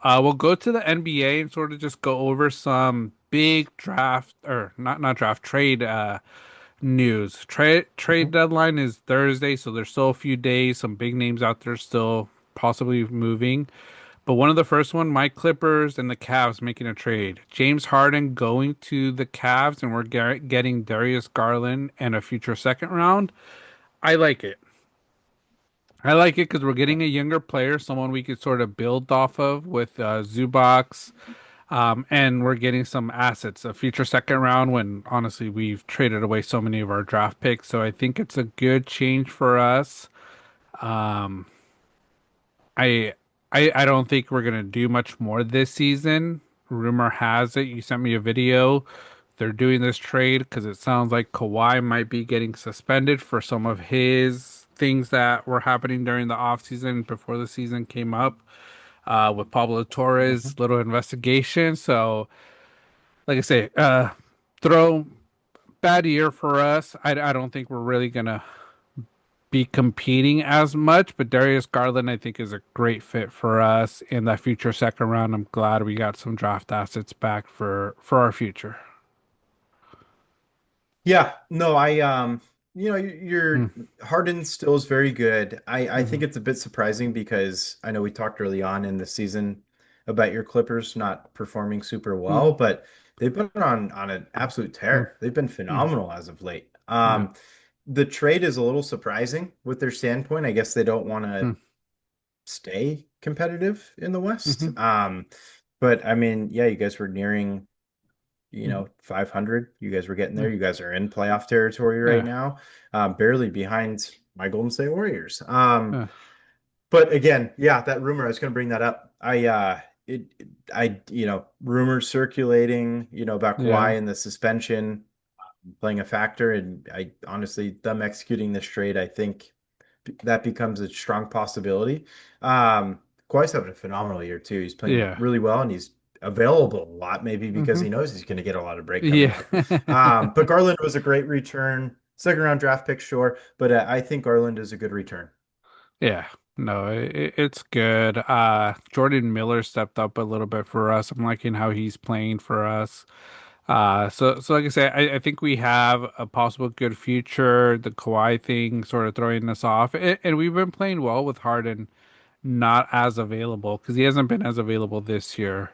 we'll go to the NBA and sort of just go over some big draft or not draft trade news. Trade Mhm. deadline is Thursday, so there's still a few days. Some big names out there still possibly moving. But one of the first one, my Clippers and the Cavs making a trade. James Harden going to the Cavs, and we're getting Darius Garland and a future second round. I like it. I like it because we're Yeah. getting a younger player, someone we could sort of build off of with Zubac, and we're getting some assets, a future second round when honestly we've traded away so many of our draft picks. So I think it's a good change for us. Um, I I don't think we're gonna do much more this season. Rumor has it, you sent me a video. They're doing this trade because it sounds like Kawhi might be getting suspended for some of his things that were happening during the offseason before the season came up. With Pablo Torres, Mhm. little investigation. So, like I say, throw bad year for us. I don't think we're really gonna be competing as much, but Darius Garland, I think, is a great fit for us in that future second round. I'm glad we got some draft assets back for our future. Yeah, no, Mm, your Harden still is very good. I think hmm it's a bit surprising because I know we talked early on in the season about your Clippers not performing super well, hmm but they've been on an absolute mm, tear. They've been mm, phenomenal as of late. yeah. The trade is a little surprising with their standpoint. I guess they don't want to Mm, stay competitive in the West. hmm But I mean, yeah, you guys were nearing hmm 500. You guys were getting there. mm, You guys are in playoff territory right yeah. now, barely behind my Golden State Warriors. Yeah. But again, yeah, that rumor, I was going to bring that up. Rumors circulating, about Yeah. Kawhi and the suspension playing a factor. And I honestly, them executing this trade, I think that becomes a strong possibility. Kawhi's having a phenomenal year too. He's playing Yeah. really well and he's available a lot, maybe because hmm he knows he's going to get a lot of break coming Yeah. up. But Garland was a great return. Second round draft pick, sure, but I think Garland is a good return. Yeah. No, it's good. Jordan Miller stepped up a little bit for us. I'm liking how he's playing for us. So like I say, I think we have a possible good future. The Kawhi thing sort of throwing us off, and we've been playing well with Harden not as available because he hasn't been as available this year.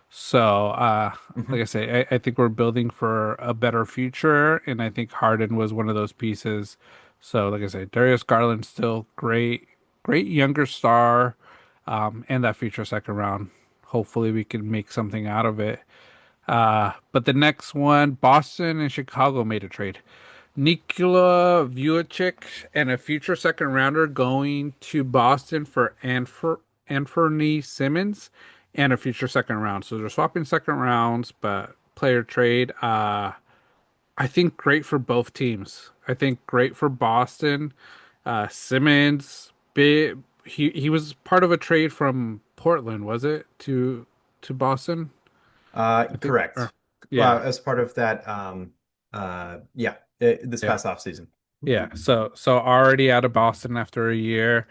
So, like Mhm. I say, I think we're building for a better future, and I think Harden was one of those pieces. So, like I say, Darius Garland's still great, great younger star, and that future second round. Hopefully, we can make something out of it. But the next one, Boston and Chicago made a trade. Nikola Vucevic and a future second rounder going to Boston for Anthony Simmons and a future second round. So they're swapping second rounds, but player trade. I think great for both teams. I think great for Boston. Simmons, big. He was part of a trade from Portland, was it to Boston? I think. Correct. Yeah, As part of that, yeah, this yeah. past off season. Yeah, so already out of Boston after a year,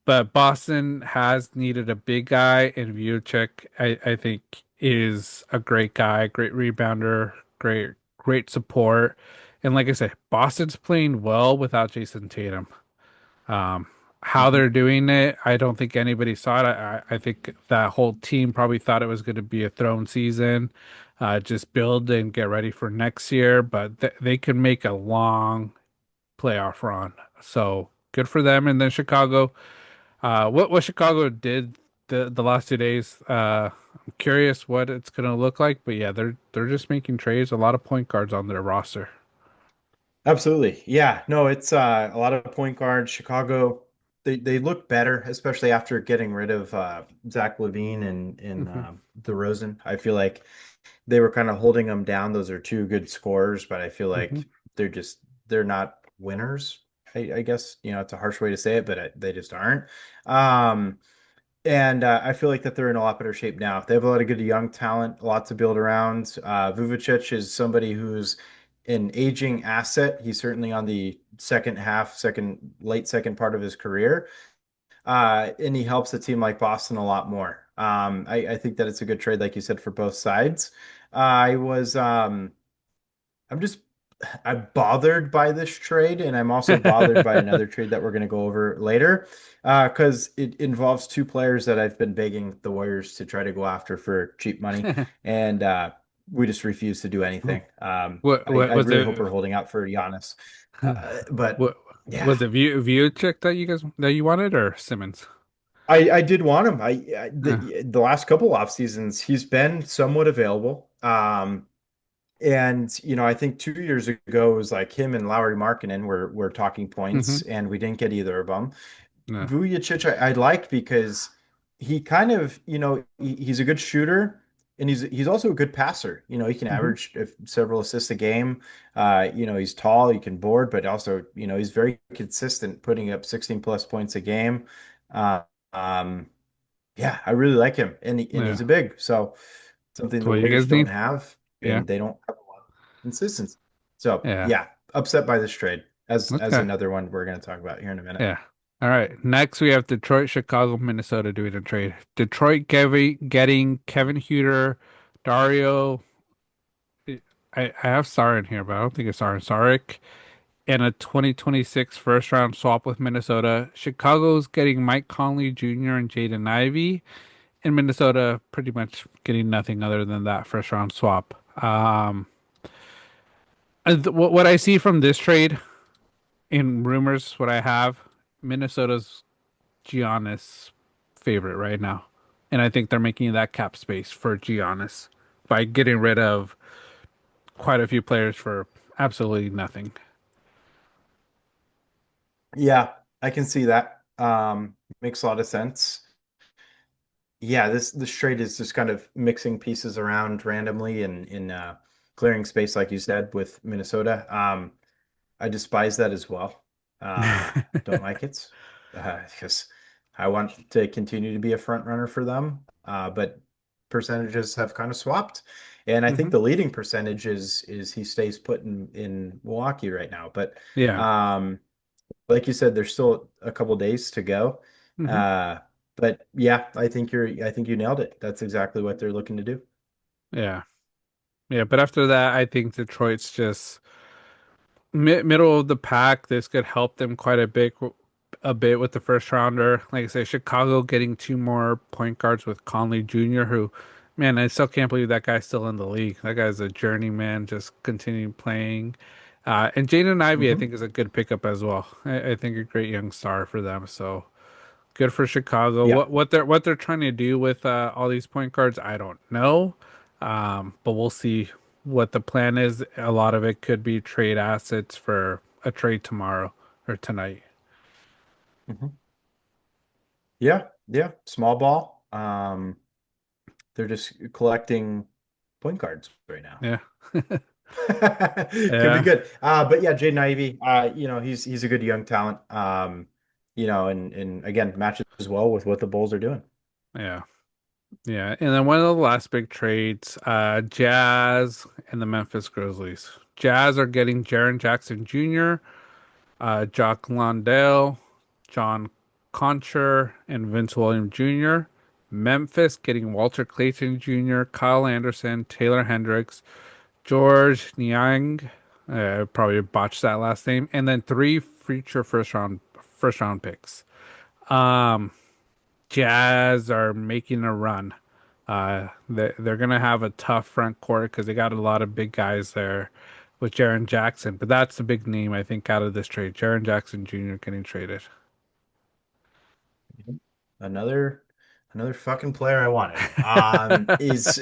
but Boston has needed a big guy, and Vucevic, I think, is a great guy, great rebounder, great support, and like I said, Boston's playing well without Jason Tatum. Um, how Mhm. they're doing it, I don't think anybody saw it. I think that whole team probably thought it was going to be a throne season, just build and get ready for next year, but th they can make a long playoff run. So good for them. And then Chicago, what Chicago did the last 2 days. I'm curious what it's gonna look like. But yeah, they're just making trades. A lot of point guards on their roster. Absolutely. Yeah. No, it's a lot of point guards. Chicago, they look better, especially after getting rid of Zach LaVine and hmm DeRozan. I feel like they were kind of holding them down. Those are two good scorers, but I feel hmm like they're not winners. I guess, it's a harsh way to say it, but they just aren't. Um, And I feel like that they're in a lot better shape now. They have a lot of good young talent, a lot to build around. Vucevic is somebody who's an aging asset. He's certainly on the late second part of his career. And he helps a team like Boston a lot more. I think that it's a good trade, like you said, for both sides. I was I'm I'm bothered by this trade, and I'm also bothered by another trade that we're going to go over later, because it involves two players that I've been begging the Warriors to try to go after for cheap money, and we just refuse to do anything. What I was really hope it? we're holding out for Giannis, but What yeah, was it? View check that you wanted or Simmons? I did want him. Uh, The last couple off seasons, he's been somewhat available. And I think 2 years ago it was like him and Lowry Markkinen were talking hmm points, and we didn't get either of them. Yeah. Vujacic I like because he kind of, he's a good shooter, and he's also a good passer. He can hmm average several assists a game. He's tall, he can board, but also, he's very consistent, putting up 16 plus points a game. Uh, um, yeah, I really like him, and Yeah. he's a big, so something So the what you Warriors guys don't need? have, Yeah. and they don't have a lot of consistency. So Yeah. yeah, upset by this trade, as Okay. another one we're going to talk about here in a minute. Yeah. All right. Next, we have Detroit, Chicago, Minnesota doing a trade. Detroit getting Kevin Huter, Dario. I have Sar in here, but I don't think it's Saric, and a 2026 first round swap with Minnesota. Chicago's getting Mike Conley Jr. and Jaden Ivey, and Minnesota pretty much getting nothing other than that first round swap. What I see from this trade in rumors, what I have, Minnesota's Giannis favorite right now. And I think they're making that cap space for Giannis by getting rid of quite a few players for absolutely nothing. Yeah, I can see that. Makes a lot of sense. Yeah, this trade is just kind of mixing pieces around randomly and in clearing space, like you said, with Minnesota. I despise that as well. Don't like it because I want to continue to be a front runner for them. But percentages have kind of swapped, and I think hmm the leading percentage is he stays put in Milwaukee right now. But Yeah. um, like you said, there's still a couple days to go. hmm Uh, but yeah, I think you nailed it. That's exactly what they're looking to do. Yeah. Yeah. But after that, I think Detroit's just middle of the pack. This could help them quite a bit with the first rounder. Like I say, Chicago getting two more point guards with Conley Jr., who, man, I still can't believe that guy's still in the league. That guy's a journeyman, just continuing playing. And Jaden Ivey, I Hmm. think, is a good pickup as well. I think a great young star for them. So good for Chicago. Yeah. What they're trying to do with all these point guards, I don't know. But we'll see what the plan is. A lot of it could be trade assets for a trade tomorrow or tonight. Hmm. Yeah. Yeah. Small ball. They're just collecting point guards right now. Yeah. Could be Yeah. good. But yeah, Jaden Ivey, he's a good young talent. And again, matches well with what the Bulls are doing. Yeah. Yeah. And then one of the last big trades, Jazz and the Memphis Grizzlies. Jazz are getting Jaren Jackson Jr., Jock Landale, John Concher, and Vince Williams Jr. Memphis getting Walter Clayton Jr., Kyle Anderson, Taylor Hendricks, George Niang. Probably botched that last name, and then three future first round picks. Um, Jazz are making a run. They're gonna have a tough front court because they got a lot of big guys there with Jaren Jackson, but that's the big name I think out of this trade. Jaren Jackson Jr. getting traded. Another another fucking player I wanted. Is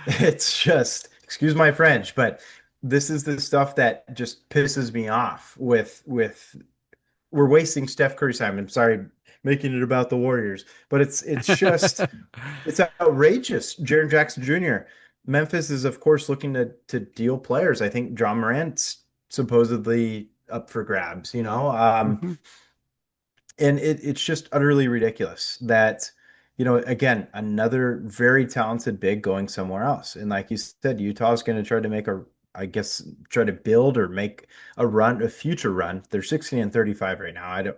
it's just, excuse my French, but this is the stuff that just pisses me off with we're wasting Steph Curry's time. I'm sorry, making it about the Warriors, but it's just it's outrageous. Jaren Jackson Jr. Memphis is of course looking to deal players. I think John Morant's supposedly up for grabs, hmm and it's just utterly ridiculous that, again, another very talented big going somewhere else. And like you said, Utah's going to try to make I guess, try to build or make a future run. They're 16 and 35 right now. I don't.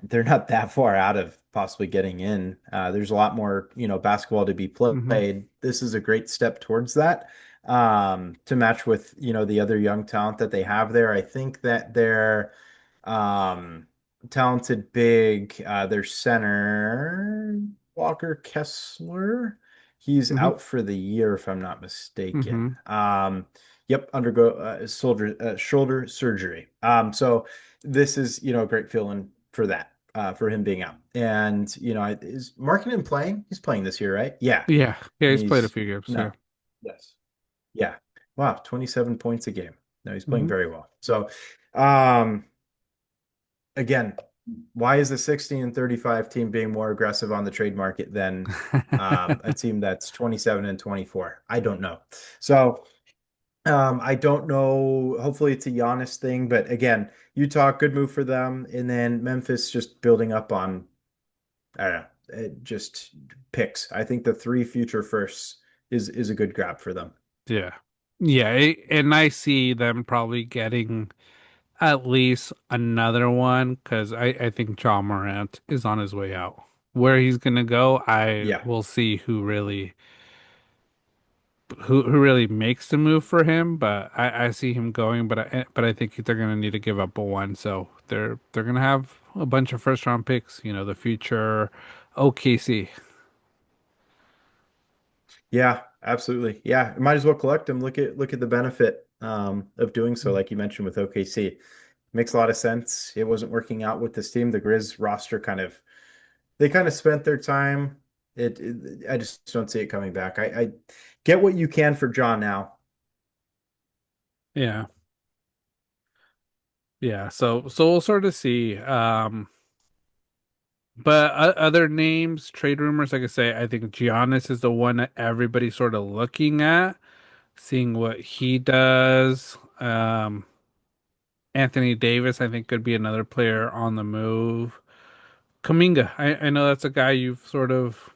they're not that far out of possibly getting in. There's a lot more, basketball to be Hmm. played. This is a great step towards that. To match with, the other young talent that they have there. I think that they're um, talented big. Their center, Walker Kessler, he's Hmm. out for the year, if I'm not mistaken. Hmm. Yep, undergo shoulder surgery. So this is, a great feeling for that, for him being out. And, is Markkinen playing? He's playing this year, right? Yeah. Yeah, yeah, And he's played a he's, few games. Yeah. no, yes. Yeah. Wow, 27 points a game. No, he's playing Hmm. very well. So, um, again, why is the 60 and 35 team being more aggressive on the trade market than a team that's 27 and 24? I don't know. So, I don't know. Hopefully, it's a Giannis thing, but again, Utah, good move for them, and then Memphis just building up on, I don't know, just picks. I think the three future firsts is a good grab for them. Yeah. Yeah, and I see them probably getting at least another one because I think John Morant is on his way out. Where he's gonna go, I Yeah, will see who really makes the move for him, but I see him going, but I think they're gonna need to give up a one, so they're gonna have a bunch of first round picks, the future OKC. yeah, absolutely. Yeah, might as well collect them. Look at the benefit of doing so, like you mentioned with OKC. Makes a lot of sense. It wasn't working out with this team. The Grizz roster they kind of spent their time. I just don't see it coming back. I get what you can for John now. Yeah. Yeah, so we'll sort of see. But other names, trade rumors, like I say, I think Giannis is the one that everybody's sort of looking at, seeing what he does. Anthony Davis, I think, could be another player on the move. Kaminga, I know that's a guy you've sort of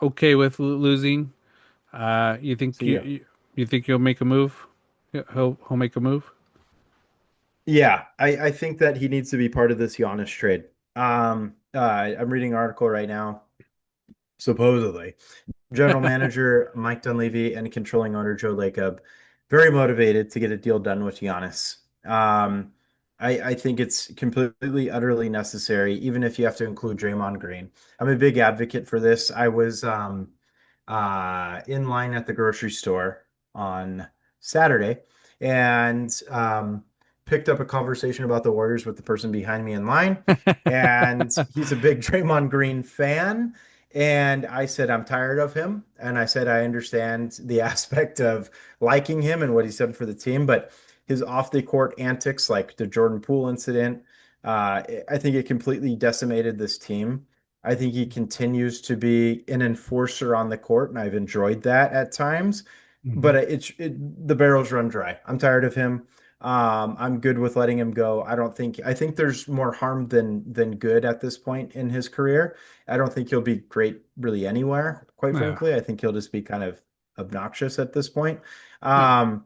okay with losing. You think See ya. you think he'll make a move? He'll make a move. Yeah, I think that he needs to be part of this Giannis trade. I'm reading an article right now. Supposedly, General Manager Mike Dunleavy and controlling owner Joe Lacob very motivated to get a deal done with Giannis. I think it's completely, utterly necessary, even if you have to include Draymond Green. I'm a big advocate for this. I was in line at the grocery store on Saturday and picked up a conversation about the Warriors with the person behind me in line. And he's a big Draymond Green fan. And I said, I'm tired of him. And I said, I understand the aspect of liking him and what he said for the team, but his off the court antics, like the Jordan Poole incident, I think it completely decimated this team. I think he continues to be an enforcer on the court, and I've enjoyed that at times. Hmm. But the barrels run dry. I'm tired of him. I'm good with letting him go. I think there's more harm than good at this point in his career. I don't think he'll be great really anywhere, quite Yeah, frankly. I think he'll just be kind of obnoxious at this point. yeah. Um,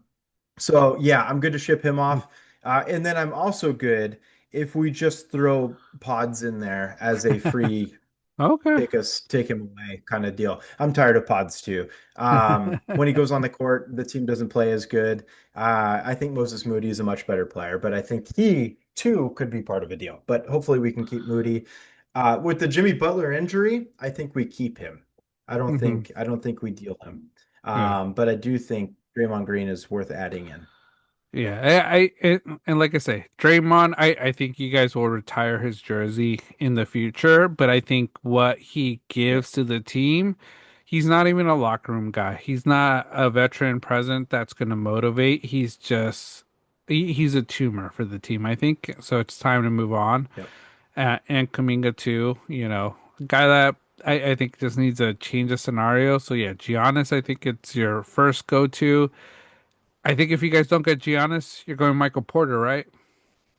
so yeah, I'm good to ship him off. And then I'm also good if we just throw pods in there as a free Okay. take him away kind of deal. I'm tired of pods too. When he goes on the court, the team doesn't play as good. I think Moses Moody is a much better player, but I think he too could be part of a deal. But hopefully we can keep Moody. With the Jimmy Butler injury, I think we keep him. Hmm. I don't think we deal him. Yeah. But I do think Draymond Green is worth adding in. Yeah, and like I say, Draymond, I think you guys will retire his jersey in the future, but I think what he gives Yes. to the team, he's not even a locker room guy. He's not a veteran present that's going to motivate. He's a tumor for the team, I think. So it's time to move on. Yep. And Kaminga too, a guy that I think just needs a change of scenario. So yeah, Giannis, I think it's your first go-to. I think if you guys don't get Giannis, you're going Michael Porter, right?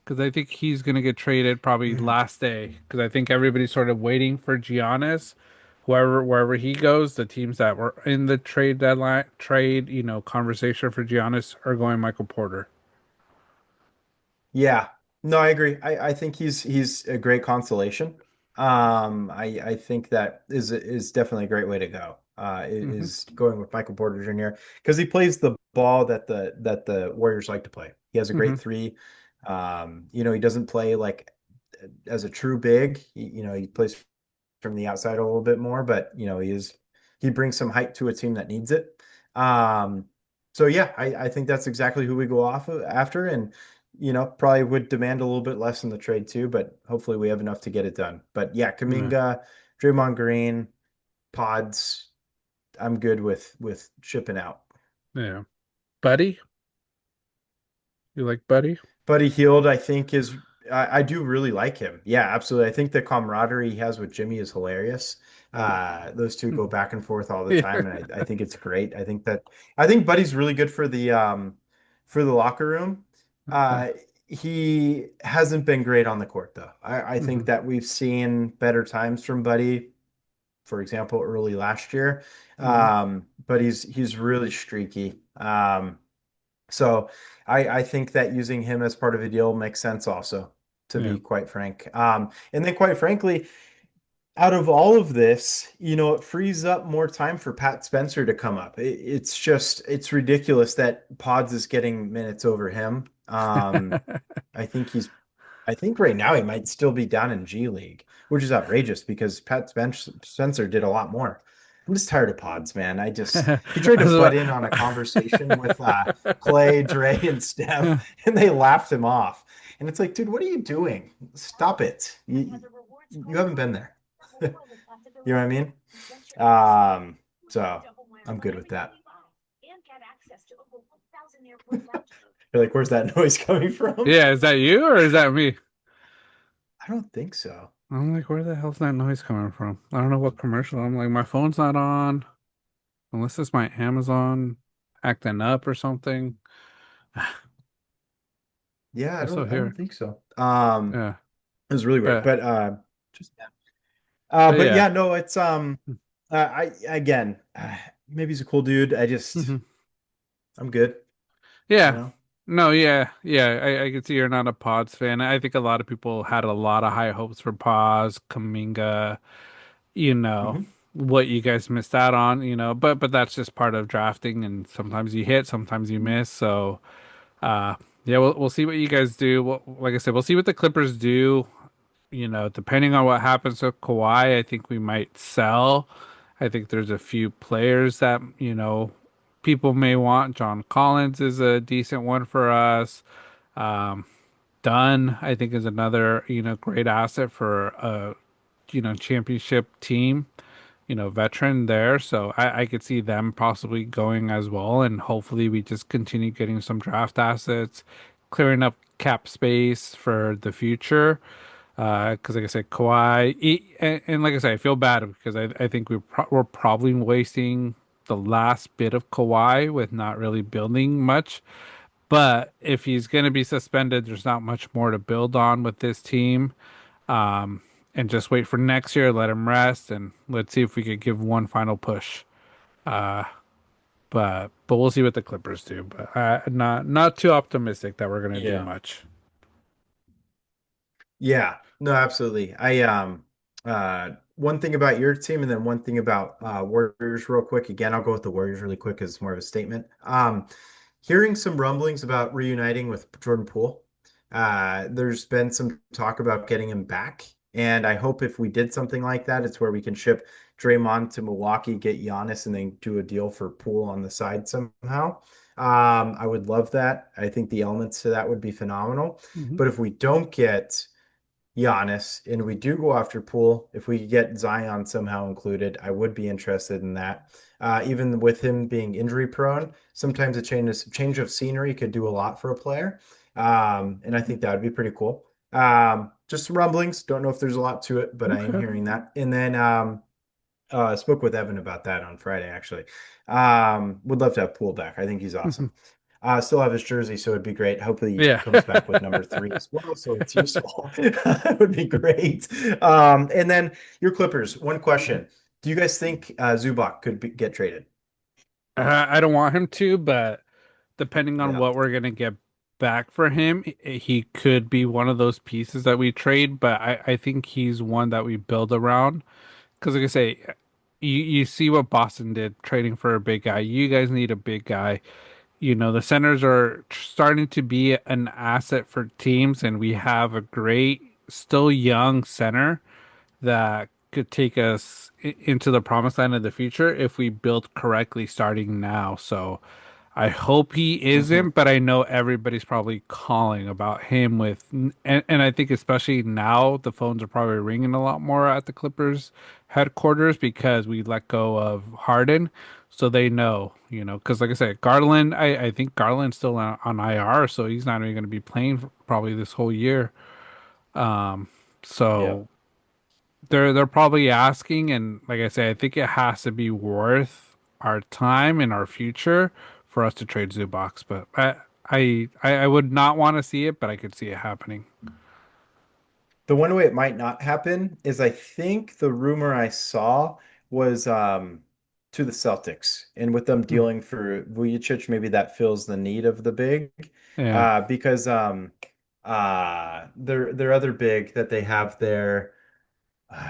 Because I think he's going to get traded probably last day. Because I think everybody's sort of waiting for Giannis. Wherever he goes, the teams that were in the trade deadline, conversation for Giannis are going Michael Porter. Yeah. No, I agree. I think he's a great consolation. I think that is definitely a great way to go. Hmm. Is going with Michael Porter Jr. because he plays the ball that the Warriors like to play. He has a great Hmm. three. He doesn't play like as a true big. He plays from the outside a little bit more, but he brings some height to a team that needs it. Um, so yeah, I think that's exactly who we go off of after, and probably would demand a little bit less in the trade too, but hopefully we have enough to get it done. But yeah, Yeah. Kaminga, Draymond Green, Pods, I'm good with shipping out. Yeah. Buddy? You like Buddy? Buddy Hield, I think I do really like him. Yeah, absolutely. I think the camaraderie he has with Jimmy is hilarious. Those two go back and forth all the Yeah. time, and I think it's great. I think Buddy's really good for the locker room. Uh, he hasn't been great on the court though. I think Hmm. that we've seen better times from Buddy, for example, early last year. Hmm. But he's really streaky. So I think that using him as part of a deal makes sense also, to Yeah. be quite frank. And then quite frankly, out of all of this, it frees up more time for Pat Spencer to come up. It's ridiculous that Pods is getting minutes over him. I think he's I think right now he might still be down in G League, which is outrageous because Spencer did a lot more. I'm just tired of Pods, man. He tried to That's butt what- in on a conversation with Clay, Dre, and Steph, and they laughed him off. And it's like, dude, what are you doing? Stop it. You haven't been there. You know what I mean? So I'm good with that. You're like, where's that noise coming from? Yeah, is that you or is that me? I don't think so. I'm like, where the hell's that noise coming from? I don't know what commercial. I'm like, my phone's not on, unless it's my Amazon acting up or something. Yeah, I Also don't I don't here. think so. Yeah. It was really weird, But but just yeah. but But yeah. yeah, no, it's I again, maybe he's a cool dude. Hmm. I'm good, you Yeah. know. No, yeah, yeah. I can see you're not a Pods fan. I think a lot of people had a lot of high hopes for Pods, Kaminga, you know, Hmm. what you guys missed out on, but that's just part of drafting and sometimes you hit, sometimes you miss. So yeah, we'll see what you guys do. Well, like I said, we'll see what the Clippers do. Depending on what happens with Kawhi, I think we might sell. I think there's a few players that, people may want. John Collins is a decent one for us. Um, Dunn, I think, is another, great asset for a, championship team, veteran there. So I could see them possibly going as well. And hopefully we just continue getting some draft assets, clearing up cap space for the future. Because like I said, Kawhi, and like I said, I feel bad because I think we're probably wasting the last bit of Kawhi with not really building much. But if he's going to be suspended, there's not much more to build on with this team. And just wait for next year, let him rest, and let's see if we could give one final push. But we'll see what the Clippers do. But not too optimistic that we're going to do Yeah. much. Yeah, no, absolutely. One thing about your team and then one thing about Warriors real quick. Again, I'll go with the Warriors really quick because it's more of a statement. Hearing some rumblings about reuniting with Jordan Poole. There's been some talk about getting him back, and I hope if we did something like that, it's where we can ship Draymond to Milwaukee, get Giannis, and then do a deal for Poole on the side somehow. I would love that. I think the elements to that would be phenomenal. Hmm. But if we don't get Giannis and we do go after Poole, if we could get Zion somehow included, I would be interested in that. Even with him being injury prone, sometimes a change of scenery could do a lot for a player. And I think that would be pretty cool. Just rumblings. Don't know if there's a lot to it, but I am Okay. hearing that. And then I spoke with Evan about that on Friday, actually. Would love to have Poole back. I think he's awesome. Still have his jersey, so it'd be great. Hopefully, he Yeah. comes back with number three as well, so it's useful. It would be great. And then your Clippers. One question: do you guys think Zubac could get traded? I don't want him to, but depending on Yeah. what we're gonna get. back for him, he could be one of those pieces that we trade, but I think he's one that we build around. Because like I say, you see what Boston did trading for a big guy. You guys need a big guy. You know, the centers are starting to be an asset for teams, and we have a great, still young center that could take us into the promised land of the future if we build correctly starting now. So I hope he Hmm. isn't, but I know everybody's probably calling about him and I think especially now the phones are probably ringing a lot more at the Clippers headquarters because we let go of Harden. So they know, because like I said, Garland, I think Garland's still on IR, so he's not even going to be playing probably this whole year. Yep. So they're probably asking, and like I say, I think it has to be worth our time and our future for us to trade Zubox. But I would not want to see it, but I could see it happening. The one way it might not happen is I think the rumor I saw was to the Celtics. And with them Hmm. dealing for Vujicic, maybe that fills the need of the big. Yeah. Because their other big that they have there,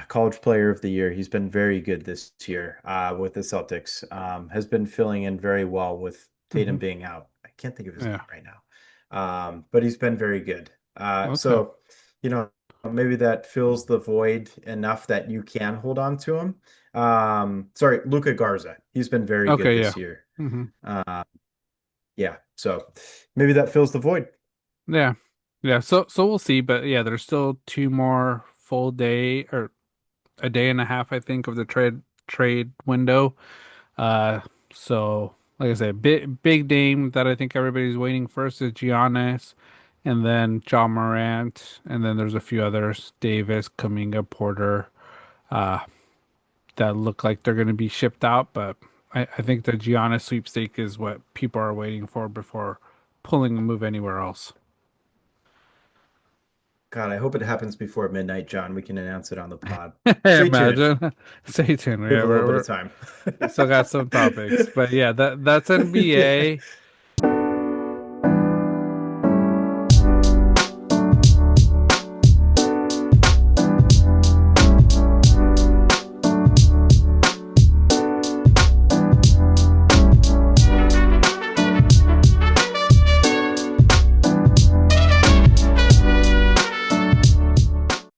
College Player of the Year. He's been very good this year with the Celtics. Has been filling in very well with Tatum Hmm. being out. I can't think of his name Yeah. right now, but he's been very good. Okay. So, you know, maybe that fills the void enough that you can hold on to him. Sorry, Luca Garza. He's been very good Okay. Yeah. this year. Hmm. Uh, yeah, so maybe that fills the void. Yeah. Yeah. So we'll see, but yeah, there's still two more full day or a day and a half, I think, of the trade window. Uh, so like I said, big name that I think everybody's waiting first is Giannis, and then John Morant, and then there's a few others, Davis, Kuminga, Porter, uh, that look like they're going to be shipped out. But I think the Giannis sweepstake is what people are waiting for before pulling a move anywhere else. God, I hope it happens before midnight, John. We can announce it on the pod. Stay tuned. Imagine. Stay tuned. We have Yeah, a little bit of time. we still got some topics, but yeah, that's NBA.